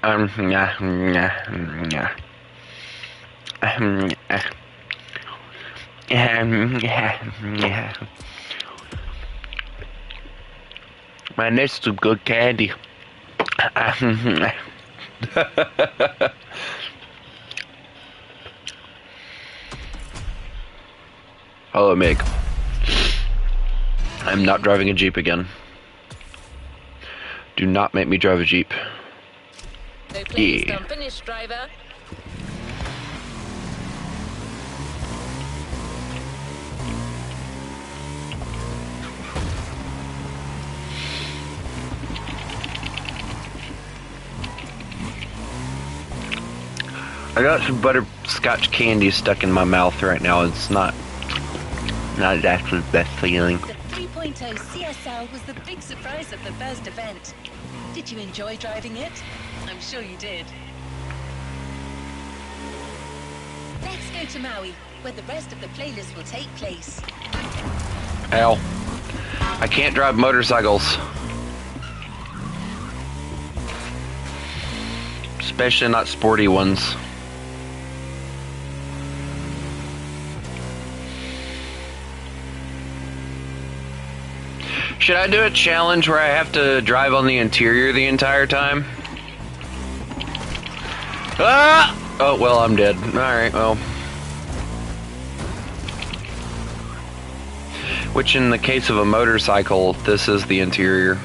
Yeah, yeah, yeah. Yeah. Man, that's some good candy. Hello, Meg. I'm not driving a Jeep again. Do not make me drive a Jeep. No place done finished, driver. I got some butterscotch candy stuck in my mouth right now. It's not actually the best feeling. The 3.0 CSL was the big surprise of the first event. Did you enjoy driving it? I'm sure you did. Let's go to Maui, where the rest of the playlist will take place. Ow. I can't drive motorcycles. Especially not sporty ones. Should I do a challenge where I have to drive on the interior the entire time? Ah! Oh, well, I'm dead. Alright, well. Which in the case of a motorcycle, this is the interior.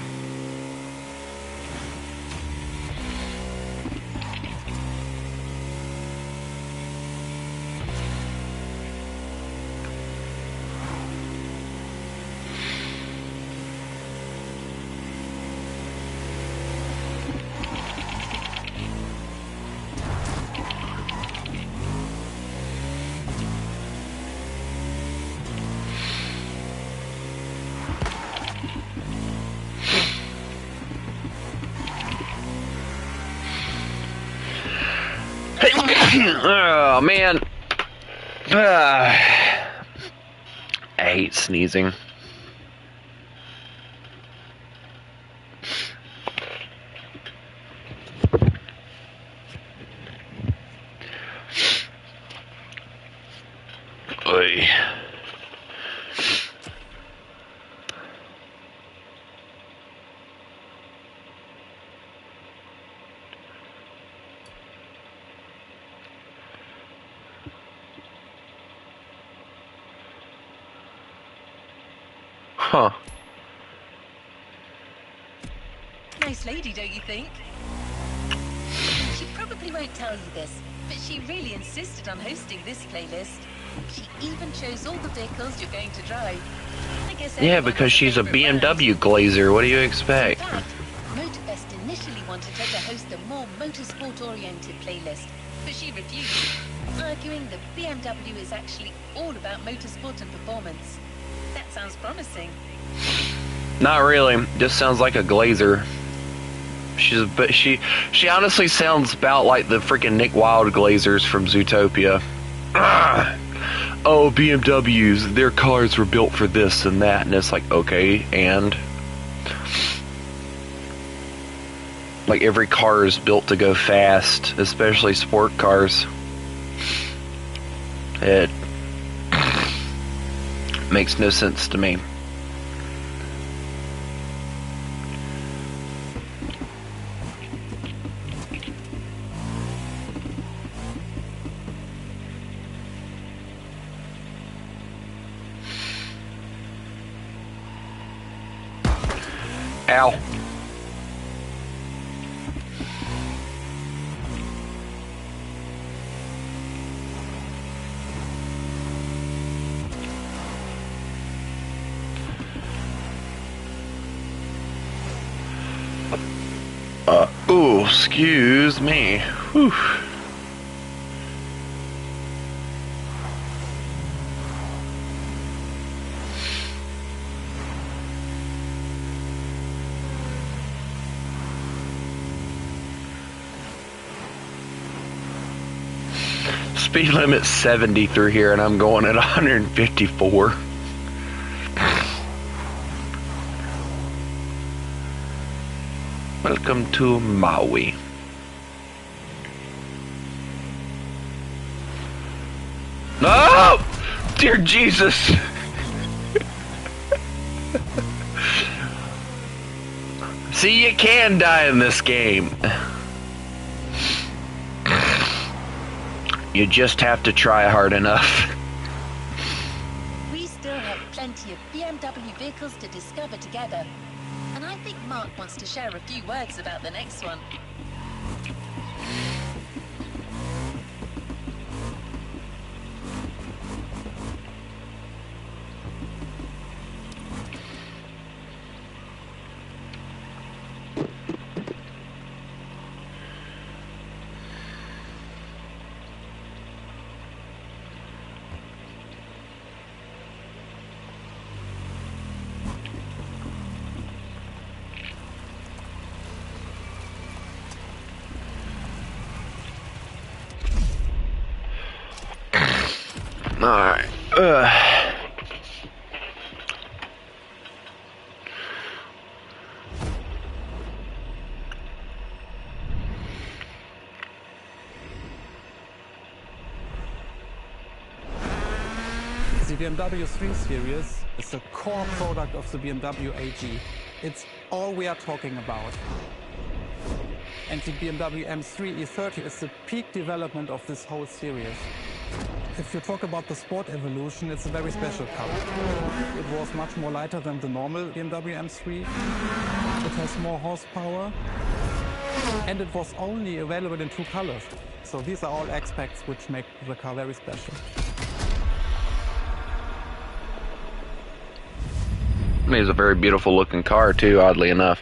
Oh, man. I hate sneezing. Oy. Huh. Nice lady, don't you think? She probably won't tell you this, but she really insisted on hosting this playlist. She even chose all the vehicles you're going to drive. I guess Yeah, because she's a BMW glazer. What do you expect? In fact, Motorfest initially wanted her to host a more motorsport-oriented playlist, but she refused, arguing that BMW is actually all about motorsport and performance. That sounds promising. Not really. Just sounds like a glazer. But she honestly sounds about like the freaking Nick Wilde glazers from Zootopia. Ugh. Oh, BMWs, their cars were built for this and that, and it's like, okay, and like every car is built to go fast, especially sport cars. It makes no sense to me. Ow. Ooh, excuse me. Whew. Speed limit 70 through here, and I'm going at 154. Welcome to Maui. Dear Jesus. See, you can die in this game. You just have to try hard enough. We still have plenty of BMW vehicles to discover together. And I think Mark wants to share a few words about the next one. Alright. The BMW 3 Series is the core product of the BMW AG. It's all we are talking about. And the BMW M3 E30 is the peak development of this whole series. If you talk about the sport evolution, it's a very special car. It was much more lighter than the normal BMW M3. It has more horsepower. And it was only available in 2 colors. So these are all aspects which make the car very special. It's a very beautiful looking car too, oddly enough.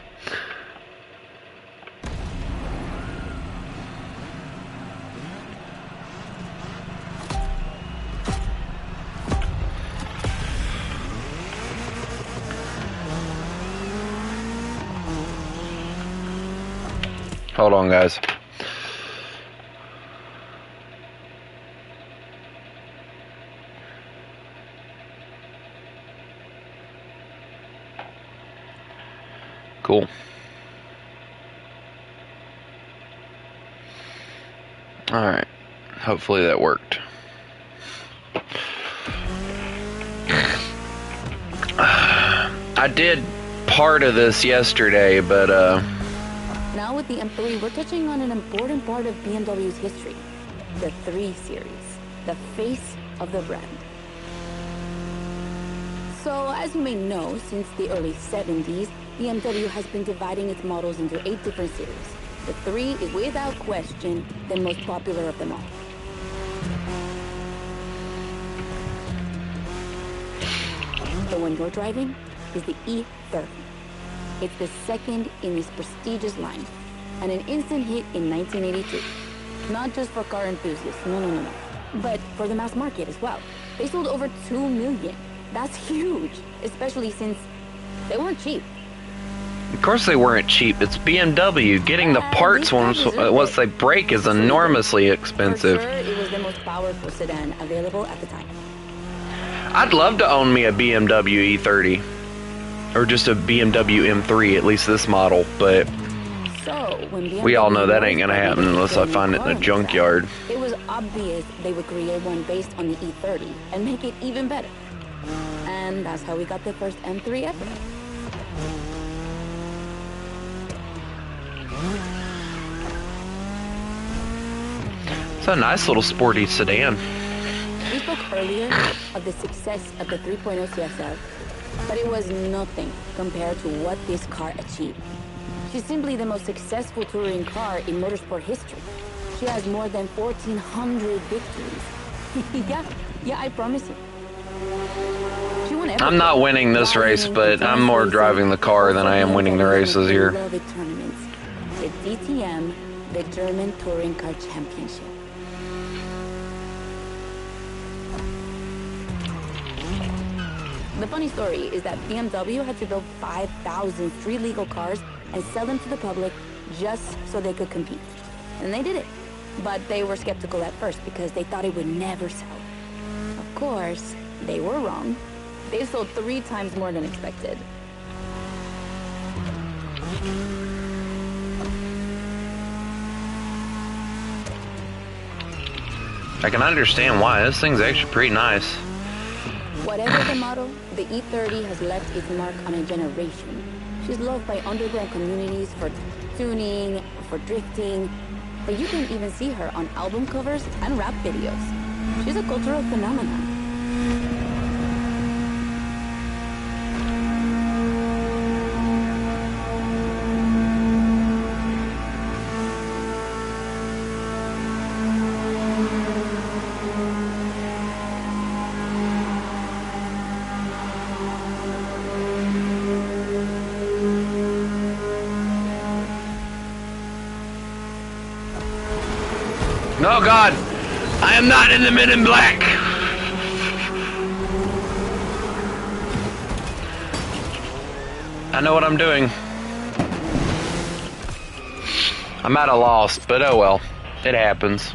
Hold on, guys. Cool. All right. Hopefully that worked. I did part of this yesterday, but Now with the M3, we're touching on an important part of BMW's history. The 3 Series, the face of the brand. So, as you may know, since the early 70s, BMW has been dividing its models into 8 different series. The 3 is without question the most popular of them all. The one you're driving is the E30. It's the second in this prestigious line, and an instant hit in 1982. Not just for car enthusiasts, no, but for the mass market as well. They sold over 2 million. That's huge, especially since they weren't cheap. of course they weren't cheap. It's BMW. Getting the parts once they break is enormously expensive. For sure, it was the most powerful sedan available at the time. I'd love to own me a BMW E30. Or just a BMW M3, at least this model, but So, when we all know that ain't gonna happen unless I find it in a junkyard. It was obvious they would create one based on the E30 and make it even better. And that's how we got the first M3 ever. It's a nice little sporty sedan. We spoke earlier of the success of the 3.0 CSF, but it was nothing compared to what this car achieved. She's simply the most successful touring car in motorsport history. She has more than 1,400 victories. yeah, I promise you. She won everything. I'm not winning this race, but I'm more driving the car than I am winning the races here. Beloved tournaments. The DTM, the German Touring Car Championship. The funny story is that BMW had to build 5,000 street legal cars and sell them to the public just so they could compete. And they did it. But they were skeptical at first because they thought it would never sell. Of course, they were wrong. They sold 3 times more than expected. I can understand why. This thing's actually pretty nice. Whatever the model, the E30 has left its mark on a generation. She's loved by underground communities for tuning, for drifting, but you can even see her on album covers and rap videos. She's a cultural phenomenon. Oh God, I am not in the Men in Black. I know what I'm doing. I'm at a loss, but oh well, it happens.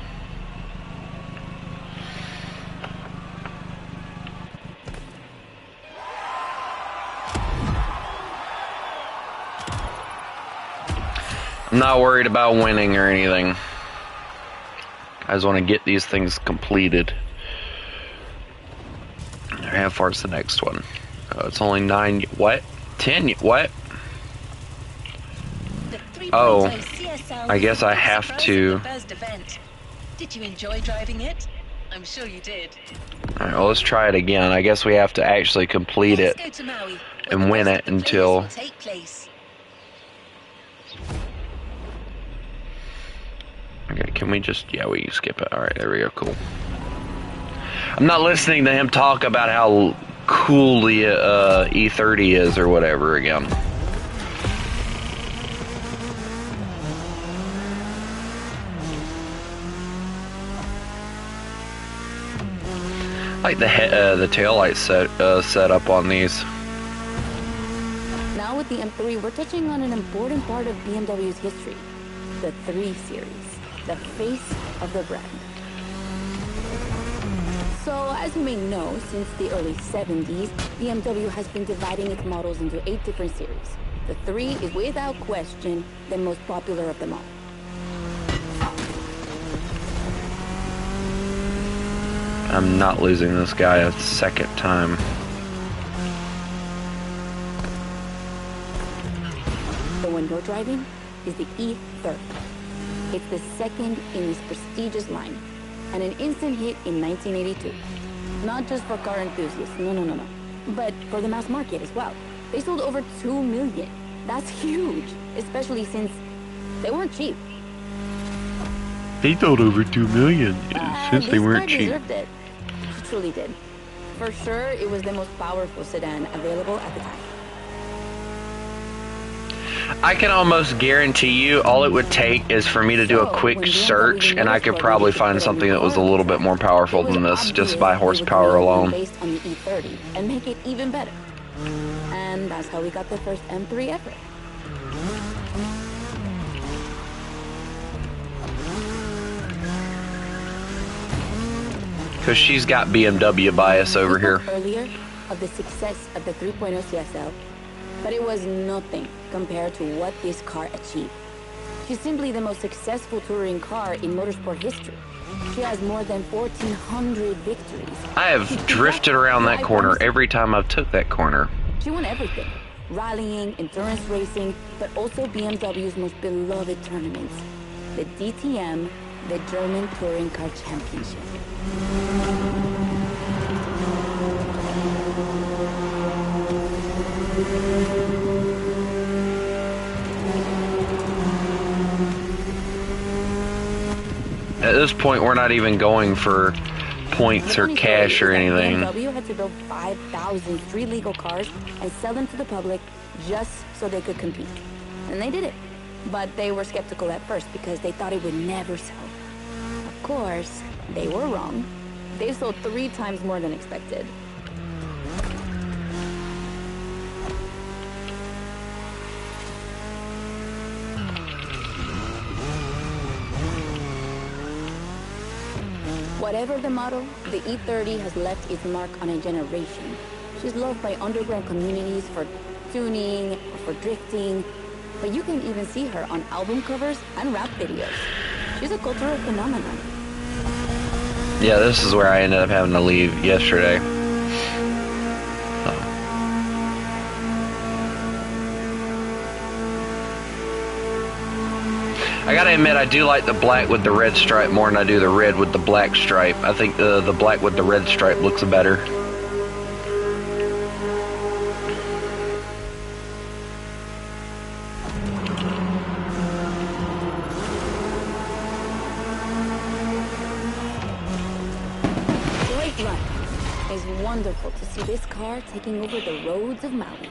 I'm not worried about winning or anything. I just want to get these things completed. How far is the next one? It's only 9. What? 10? What? Oh, I guess I have to. Did you enjoy driving it? I'm sure you did. Alright, well, let's try it again. I guess we have to actually complete it and win it until. Okay, can we just, yeah, we can skip it. Alright, there we go, cool. I'm not listening to him talk about how cool the E30 is or whatever again. I like the taillight set up on these. Now with the M3, we're touching on an important part of BMW's history. The 3 Series. The face of the brand. So, as you may know, since the early 70s, BMW has been dividing its models into 8 different series. The 3 is without question the most popular of them all. I'm not losing this guy a second time. The one you're driving is the E30. It's the second in this prestigious line, and an instant hit in 1982. Not just for car enthusiasts, no, but for the mass market as well. They sold over 2 million. That's huge, especially since they weren't cheap. They sold over 2 million since they weren't cheap. Deserved it. She truly did. For sure, it was the most powerful sedan available at the time. I can almost guarantee you all it would take is for me to do a quick search and I could probably find something that was a little bit more powerful than this just by horsepower alone. Based on the E30 and make it even better. And that's how we got the first M3 ever. Because she's got BMW bias over here. Earlier of the success of the 3.0 CSL, but it was nothing compared to what this car achieved. She's simply the most successful touring car in motorsport history. She has more than 1,400 victories. I have drifted around that corner every time I've took that corner. She won everything. Rallying, endurance racing, but also BMW's most beloved tournaments. The DTM, the German Touring Car Championship. At this point, we're not even going for points or cash or anything. BMW had to build 5,000 street legal cars and sell them to the public just so they could compete. And they did it. But they were skeptical at first because they thought it would never sell. Of course, they were wrong. They sold 3 times more than expected. Whatever the model, the E30 has left its mark on a generation. She's loved by underground communities for tuning, for drifting, but you can even see her on album covers and rap videos. She's a cultural phenomenon. Yeah, this is where I ended up having to leave yesterday. I gotta admit, I do like the black with the red stripe more than I do the red with the black stripe. I think the black with the red stripe looks better. Great luck. It's wonderful to see this car taking over the roads of Maui.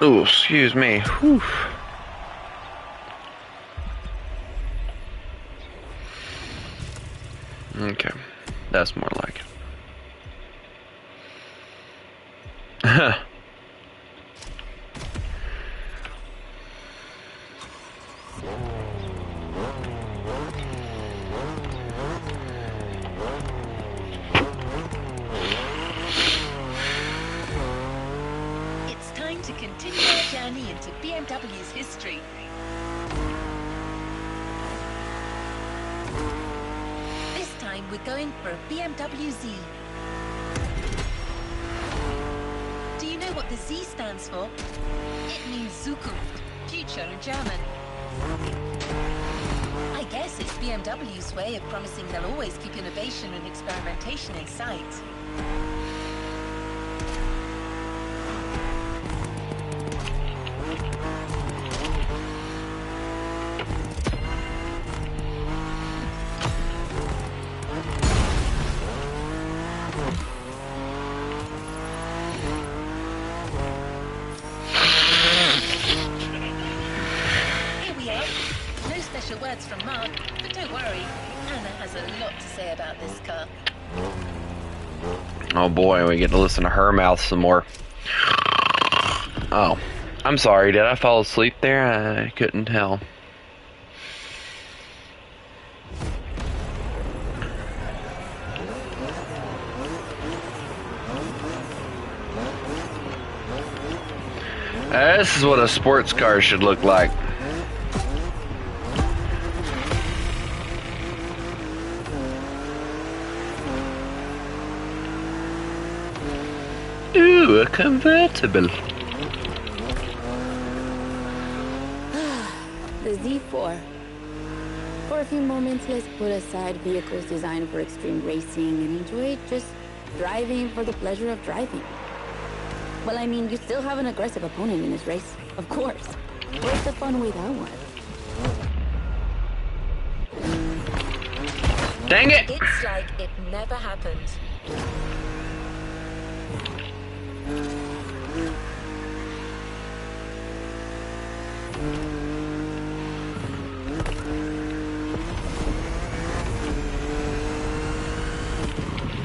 Oh, excuse me. Whew. Okay, that's more like it. It's time to continue our journey into BMW's history. This time we're going for a BMW Z. Do you know what the Z stands for? It means Zukunft, future in German. I guess it's BMW's way of promising they'll always keep innovation and experimentation in sight. Words from Mark, but don't worry, Hannah has a lot to say about this car. Oh boy, we get to listen to her mouth some more. Oh, I'm sorry, did I fall asleep there? I couldn't tell. This is what a sports car should look like. Ooh, a convertible. The Z4. For a few moments, let's put aside vehicles designed for extreme racing and enjoy just driving for the pleasure of driving. Well, I mean, you still have an aggressive opponent in this race, of course. Where's the fun without one? Dang it! It's like it never happened.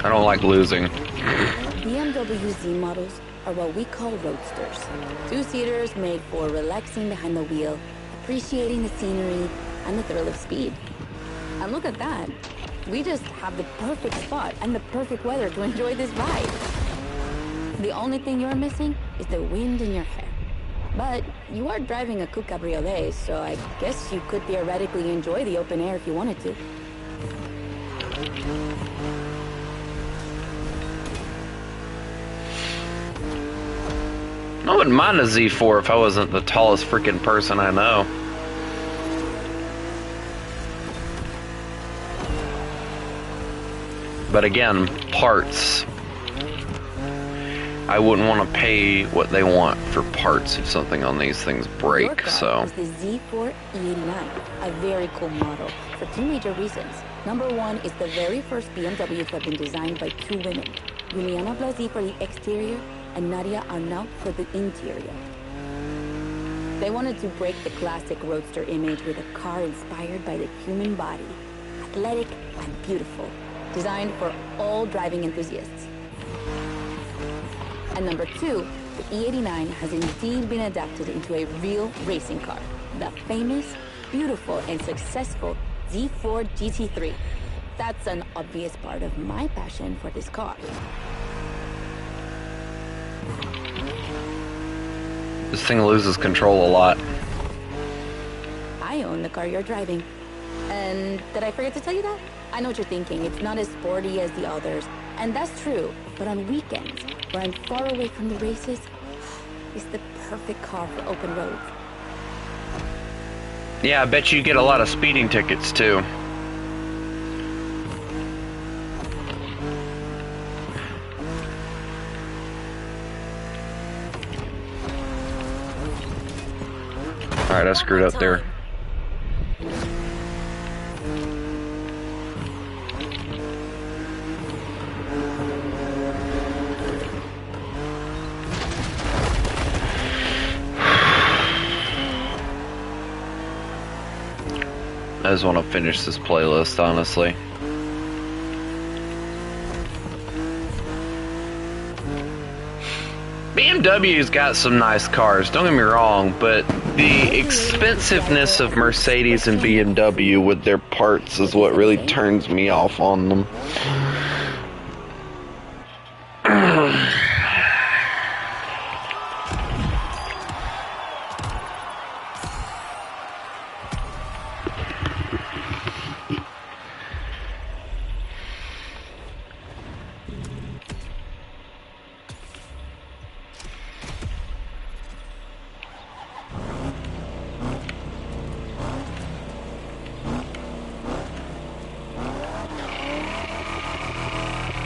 I don't like losing. BMW Z models are what we call roadsters. Two-seaters made for relaxing behind the wheel, appreciating the scenery, and the thrill of speed. And look at that. We just have the perfect spot and the perfect weather to enjoy this ride. The only thing you're missing is the wind in your hair. But you are driving a coupe cabriolet, so I guess you could theoretically enjoy the open air if you wanted to. I wouldn't mind a Z4 if I wasn't the tallest freaking person I know. But again, parts. I wouldn't want to pay what they want for parts if something on these things break, so. Is the Z4 E89, a very cool model for two major reasons. Number one is the very first BMW to have been designed by two women, Juliana Blasi for the exterior and Nadia Arnaut for the interior. They wanted to break the classic roadster image with a car inspired by the human body, athletic and beautiful, designed for all driving enthusiasts. And number two, the E89 has indeed been adapted into a real racing car, the famous beautiful and successful Z4 GT3. That's an obvious part of my passion for this car. This thing loses control a lot. I own the car you're driving. And did I forget to tell you that? I know what you're thinking. It's not as sporty as the others. And that's true. But on weekends, where I'm far away from the races, it's the perfect car for open roads. Yeah, I bet you get a lot of speeding tickets too. Alright, I screwed up there. I just want to finish this playlist, honestly. BMW's got some nice cars, don't get me wrong, but the expensiveness of Mercedes and BMW with their parts is what really turns me off on them.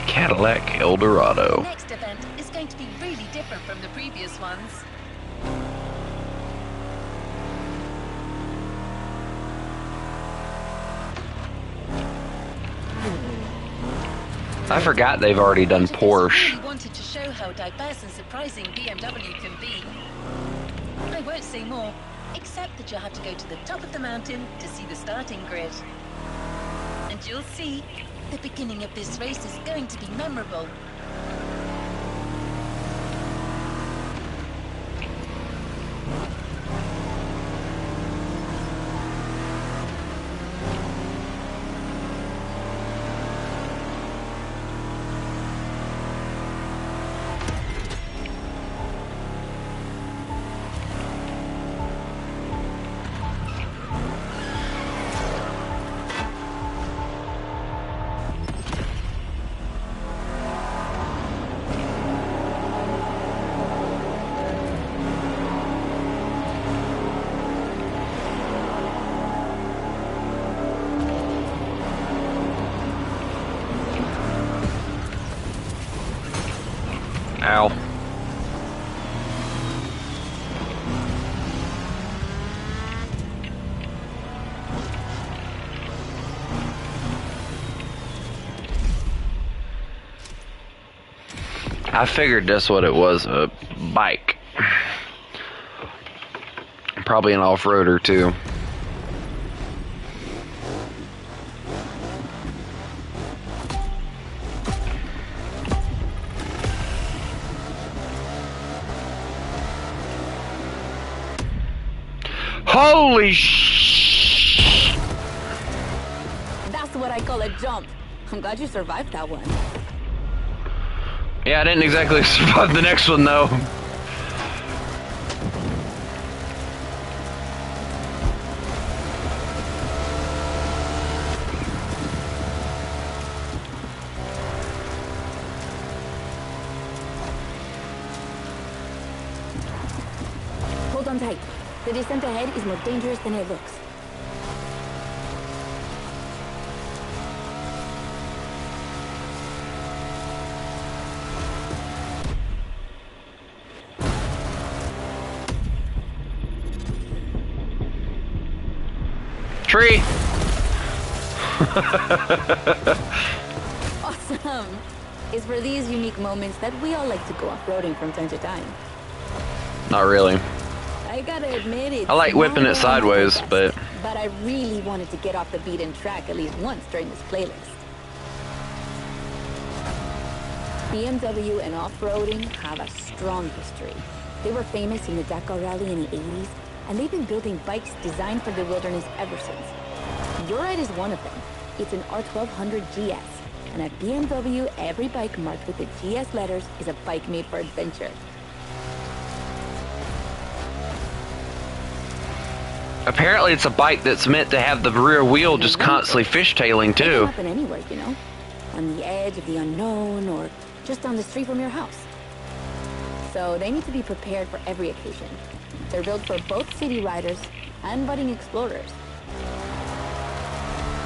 Cadillac Eldorado. The next event is going to be really different from the previous ones. I forgot they've already done Porsche. I really wanted to show how diverse and surprising BMW can be. I won't say more, except that you'll have to go to the top of the mountain to see the starting grid. And you'll see, the beginning of this race is going to be memorable. Ow. I figured that's what it was, a bike. Probably an off-roader too. Holy sh! That's what I call a jump. I'm glad you survived that one. Yeah, I didn't exactly survive the next one though. Hold on tight. The descent ahead is more dangerous than it looks. Tree! Awesome! It's for these unique moments that we all like to go off-roading from time to time. Not really. I gotta admit it. I like whipping it sideways, but I really wanted to get off the beaten track at least once during this playlist. BMW and off-roading have a strong history. They were famous in the Dakar Rally in the 80s, and they've been building bikes designed for the wilderness ever since. Your ride is one of them. It's an R1200 GS, and at BMW, every bike marked with the GS letters is a bike made for adventure. Apparently it's a bike that's meant to have the rear wheel just constantly fishtailing It can too. happen anywhere, you know? On the edge of the unknown, or just down the street from your house. So they need to be prepared for every occasion. They're built for both city riders and budding explorers.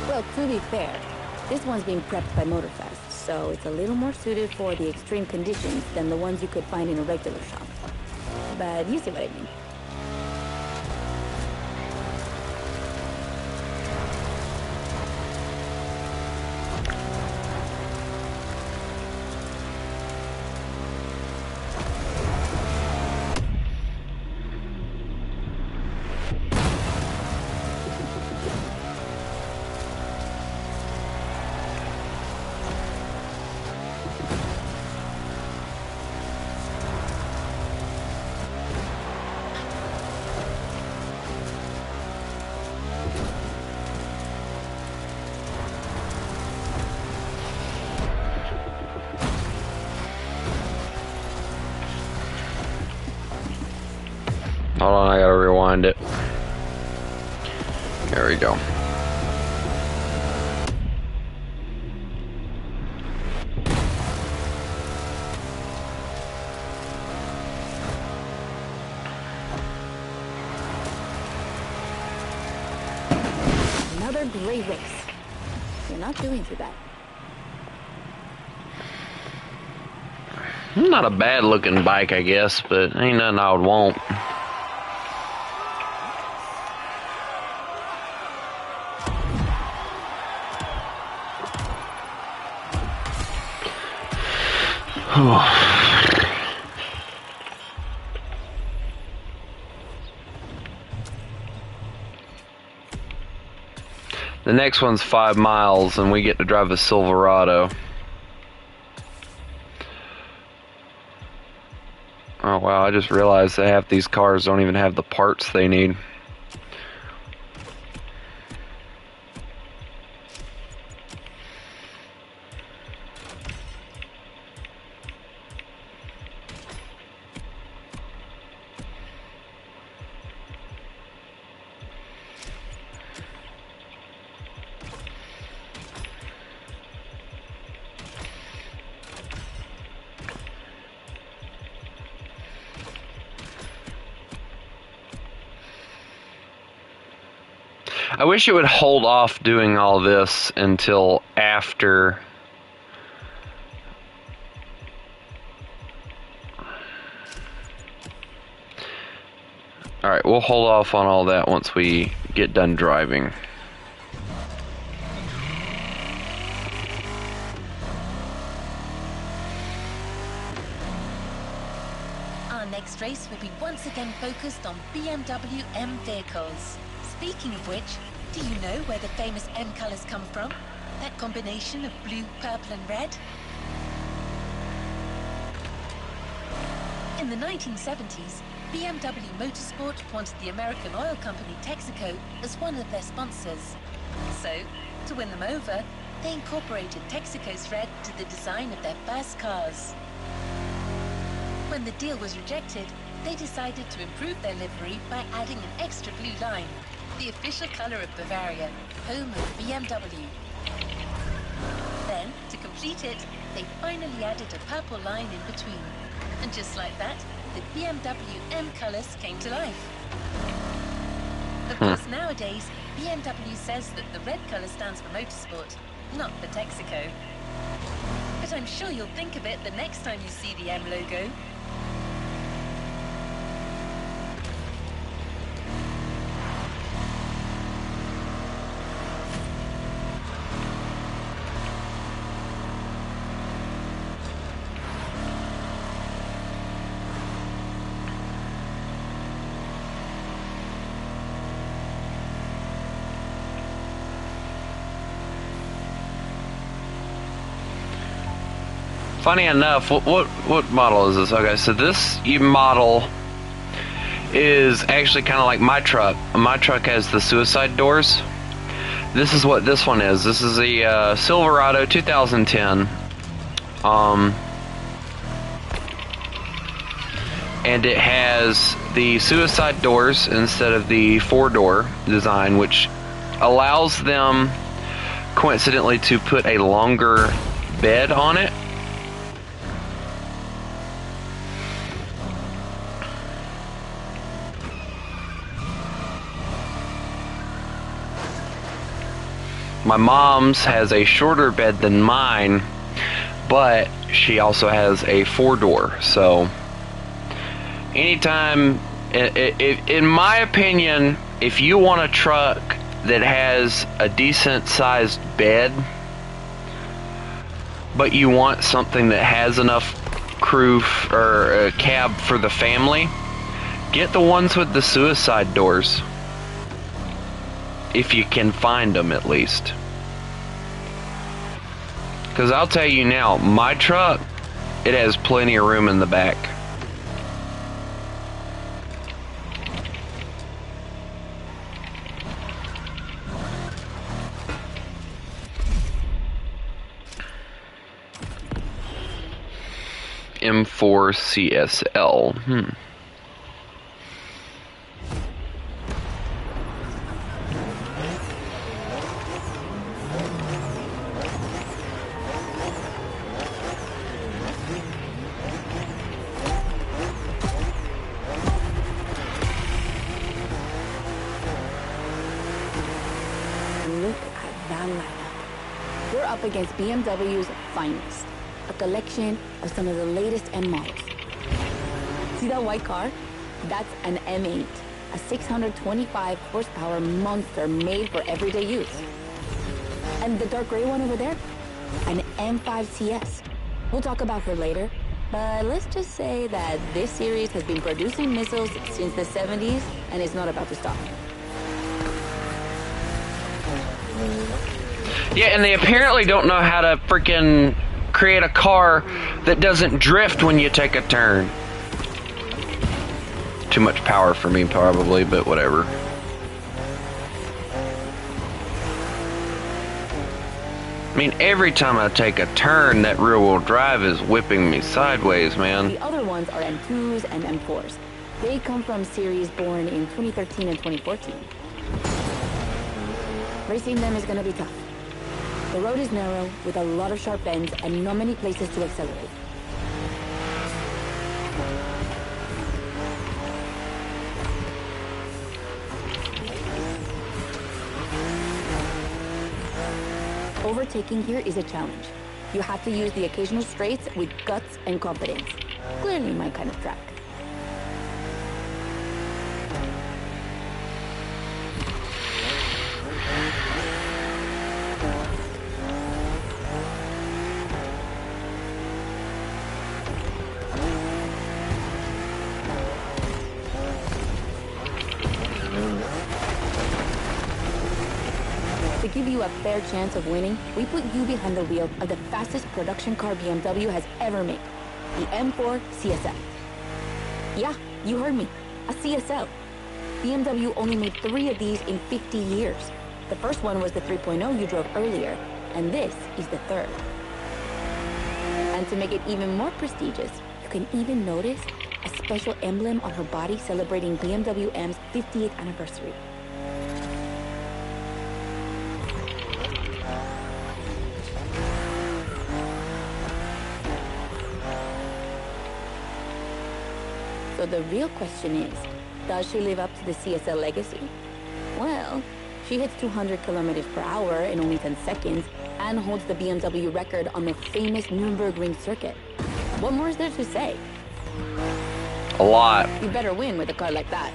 Well, to be fair, this one's being prepped by Motorfest, so it's a little more suited for the extreme conditions than the ones you could find in a regular shop. But you see what I mean. Hold on, I gotta rewind it. There we go. Another great race. You're not doing too bad. Not a bad looking bike, I guess, but ain't nothing I would want. The next one's 5 miles, and we get to drive a Silverado. Oh wow, I just realized that half these cars don't even have the parts they need. I wish it would hold off doing all this until after. Alright, we'll hold off on all that once we get done driving. Our next race will be once again focused on BMW M vehicles. Speaking of which, do you know where the famous M colours come from? That combination of blue, purple and red? In the 1970s, BMW Motorsport wanted the American oil company Texaco as one of their sponsors. So, to win them over, they incorporated Texaco's red to the design of their first cars. When the deal was rejected, they decided to improve their livery by adding an extra blue line, the official colour of Bavaria, home of BMW. Then, to complete it, they finally added a purple line in between. And just like that, the BMW M colours came to life. Of course, nowadays, BMW says that the red colour stands for motorsport, not for Texaco. But I'm sure you'll think of it the next time you see the M logo. Funny enough, what model is this? Okay, so this model is actually kind of like my truck. My truck has the suicide doors. This is what this one is. This is a Silverado 2010. And it has the suicide doors instead of the 4-door design, which allows them, coincidentally, to put a longer bed on it. My mom's has a shorter bed than mine, but she also has a 4-door, so anytime, in my opinion, if you want a truck that has a decent sized bed, but you want something that has enough crew or a cab for the family, get the ones with the suicide doors. If you can find them, at least. Because I'll tell you now, my truck, it has plenty of room in the back. M4 CSL. Look at that lineup. We're up against BMW's finest. A collection of some of the latest M models. See that white car? That's an M8, a 625 horsepower monster made for everyday use. And the dark gray one over there? An M5 CS. We'll talk about her later, but let's just say that this series has been producing missiles since the 70s and is not about to stop. Yeah, and they apparently don't know how to freaking create a car that doesn't drift when you take a turn. Too much power for me, probably, but whatever. I mean, every time I take a turn, that rear-wheel drive is whipping me sideways, man. The other ones are M2s and M4s. They come from series born in 2013 and 2014. Racing them is gonna be tough. The road is narrow, with a lot of sharp bends and not many places to accelerate. Overtaking here is a challenge. You have to use the occasional straights with guts and confidence. Clearly my kind of track. To give you a fair chance of winning, we put you behind the wheel of the fastest production car BMW has ever made, the M4 CSL. Yeah, you heard me, a CSL. BMW only made 3 of these in 50 years. The first one was the 3.0 you drove earlier, and this is the third. And to make it even more prestigious, you can even notice a special emblem on her body celebrating BMW M's 50th anniversary. So the real question is, does she live up to the CSL legacy? Well, she hits 200 kilometers per hour in only 10 seconds and holds the BMW record on the famous Nürburgring circuit. What more is there to say? A lot. You better win with a car like that.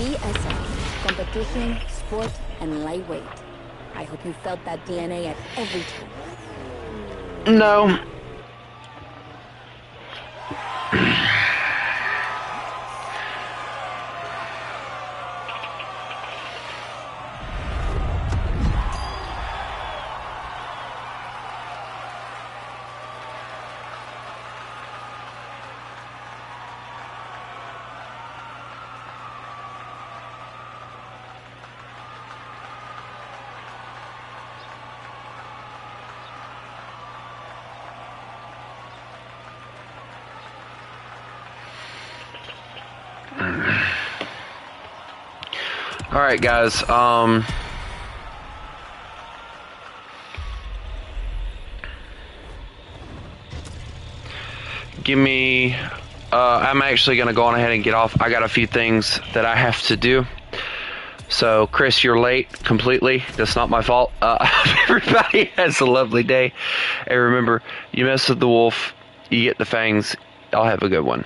BSF, competition, sport, and lightweight. I hope you felt that DNA at every turn. No. All right, guys. Give me. I'm actually gonna go on ahead and get off. I got a few things that I have to do. So, Chris, you're late completely. That's not my fault. Everybody has a lovely day, and remember, you mess with the wolf, you get the fangs. I'll have a good one.